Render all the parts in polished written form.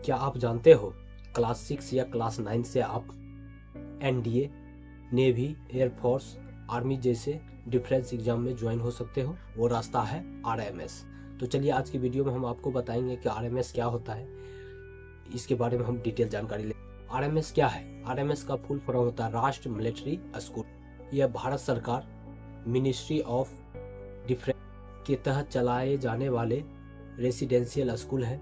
क्या आप जानते हो क्लास 6 या क्लास 9 से आप एनडीए, नेवी, एयरफोर्स, आर्मी जैसे डिफेंस एग्जाम में ज्वाइन हो सकते हो। वो रास्ता है आरएमएस। तो चलिए आज की वीडियो में हम आपको बताएंगे कि आरएमएस क्या होता है, इसके बारे में हम डिटेल जानकारी ले। आरएमएस क्या है? आरएमएस का फुल फॉर्म होता है राष्ट्रीय मिलिट्री स्कूल। यह भारत सरकार मिनिस्ट्री ऑफ डिफेंस के तहत चलाए जाने वाले रेसिडेंशियल स्कूल है,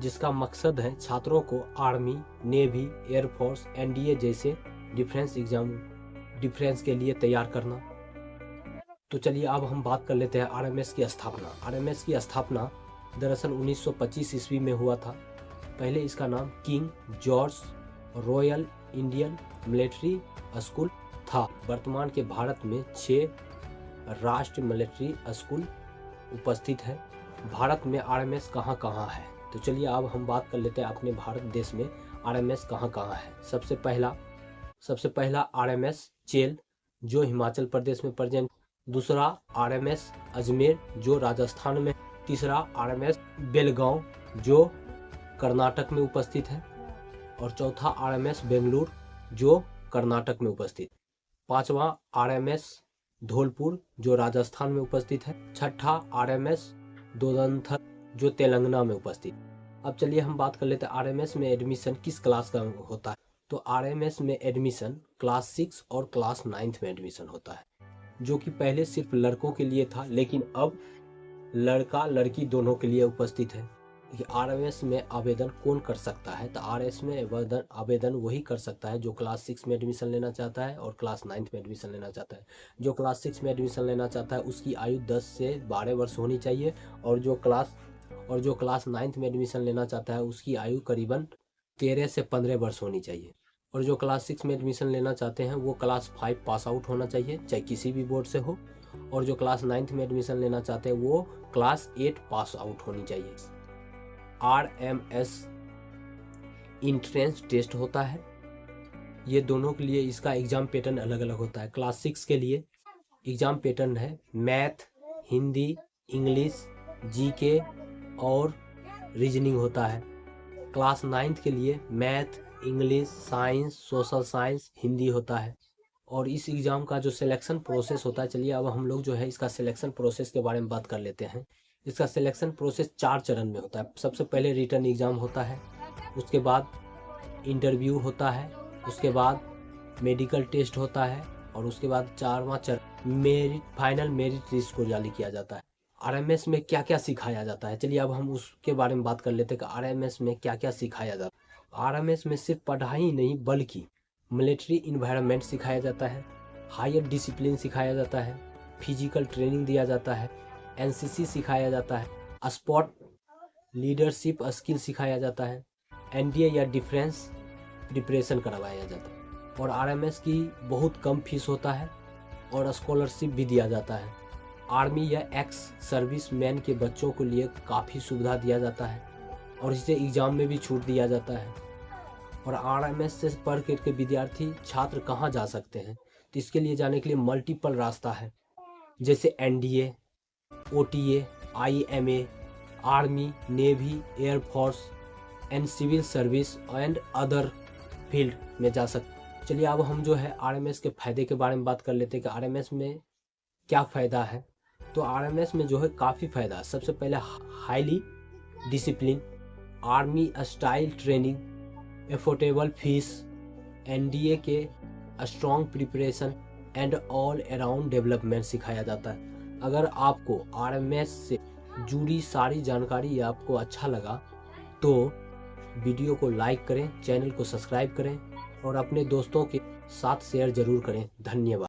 जिसका मकसद है छात्रों को आर्मी, नेवी, एयरफोर्स, एनडीए जैसे डिफेंस के लिए तैयार करना। तो चलिए अब हम बात कर लेते हैं आरएमएस की स्थापना। आरएमएस की स्थापना दरअसल 1925 ईस्वी में हुआ था। पहले इसका नाम king George royal Indian military school था। वर्तमान के भारत में 6 राष्ट्रीय मिलिट्री स्कूल उपस्थित है। भारत में आरएमएस कहाँ कहाँ है? तो चलिए अब हम बात कर लेते हैं अपने भारत देश में आरएमएस कहाँ कहाँ है। सबसे पहला आरएमएस चेल जो हिमाचल प्रदेश में प्रेजेंट। दूसरा आरएमएस अजमेर जो राजस्थान में। तीसरा आरएमएस बेलगांव जो कर्नाटक में उपस्थित है। और चौथा आरएमएस बेंगलुरु जो कर्नाटक में उपस्थित। पांचवा आरएमएस धौलपुर जो राजस्थान में उपस्थित है। छठा आरएमएस दोदंथल जो तेलंगाना में उपस्थित। अब चलिए हम बात कर लेते हैं आरएमएस में एडमिशन किस क्लास का होता है। तो आरएमएस में एडमिशन क्लास 6 और क्लास 9 में एडमिशन होता है, जो कि पहले सिर्फ लड़कों के लिए था, लेकिन अब लड़का लड़की दोनों के लिए उपस्थित है। आरएमएस में आवेदन कौन कर सकता है? तो आरएमएस में आवेदन वही कर सकता है जो क्लास 6 में एडमिशन लेना चाहता है और क्लास 9 में एडमिशन लेना चाहता है। जो क्लास 6 में एडमिशन लेना चाहता है उसकी आयु 10 से 12 वर्ष होनी चाहिए, और जो क्लास 9 में एडमिशन लेना चाहता है उसकी आयु करीबन 13 से 15 वर्ष होनी चाहिए। और जो क्लास 6 में एडमिशन लेना चाहते हैं वो क्लास 5 पास आउट होना चाहिए, चाहे किसी भी बोर्ड से हो। और जो क्लास 9 में एडमिशन लेना चाहते हैं वो क्लास 8 पास आउट होनी चाहिए। आरएमएस इंट्रेंस टेस्ट होता है। ये दोनों के लिए इसका एग्जाम पैटर्न अलग अलग होता है। क्लास 6 के लिए एग्जाम पैटर्न है मैथ, हिंदी, इंग्लिश, जीके और रीजनिंग होता है। क्लास 9 के लिए math, English, science, social science, Hindi होता है। और इस एग्ज़ाम का जो सिलेक्शन प्रोसेस होता है, चलिए अब हम लोग जो है इसका सिलेक्शन प्रोसेस के बारे में बात कर लेते हैं। इसका सिलेक्शन प्रोसेस 4 चरण में होता है। सबसे पहले रिटन एग्ज़ाम होता है, उसके बाद इंटरव्यू होता है, उसके बाद मेडिकल टेस्ट होता है, और उसके बाद 4वां चरण फाइनल मेरिट लिस्ट को जारी किया जाता है। आरएमएस में क्या क्या सिखाया जाता है, चलिए अब हम उसके बारे में बात कर लेते हैं कि आरएमएस में क्या क्या सिखाया जाता है। आरएमएस में सिर्फ पढ़ाई ही नहीं बल्कि मिलिट्री इन्वायरमेंट सिखाया जाता है, हायर डिसिप्लिन सिखाया जाता है, फिजिकल ट्रेनिंग दिया जाता है, एनसीसी सिखाया जाता है, स्पोर्ट लीडरशिप स्किल सिखाया जाता है, एनडीए या डिफेंस प्रिपरेशन करवाया जाता है। और आरएमएस की बहुत कम फीस होता है और स्कॉलरशिप भी दिया जाता है। आर्मी या एक्स सर्विस मैन के बच्चों के लिए काफ़ी सुविधा दिया जाता है और इसे एग्ज़ाम में भी छूट दिया जाता है। और आरएमएस से पढ़ के विद्यार्थी छात्र कहाँ जा सकते हैं? तो इसके लिए जाने के लिए मल्टीपल रास्ता है, जैसे NDA, OTA, IMA, army, navy, air force and civil service and other field में जा सकते। चलिए अब हम जो है आरएमएस के फ़ायदे के बारे में बात कर लेते हैं कि आरएमएस में क्या फ़ायदा है। तो आरएमएस में जो है काफ़ी फ़ायदा है। सबसे पहले highly discipline, army style training, affordable fees, NDA के strong preparation and all around development सिखाया जाता है। अगर आपको आरएमएस से जुड़ी सारी जानकारी आपको अच्छा लगा तो वीडियो को लाइक करें, चैनल को सब्सक्राइब करें और अपने दोस्तों के साथ शेयर ज़रूर करें। धन्यवाद।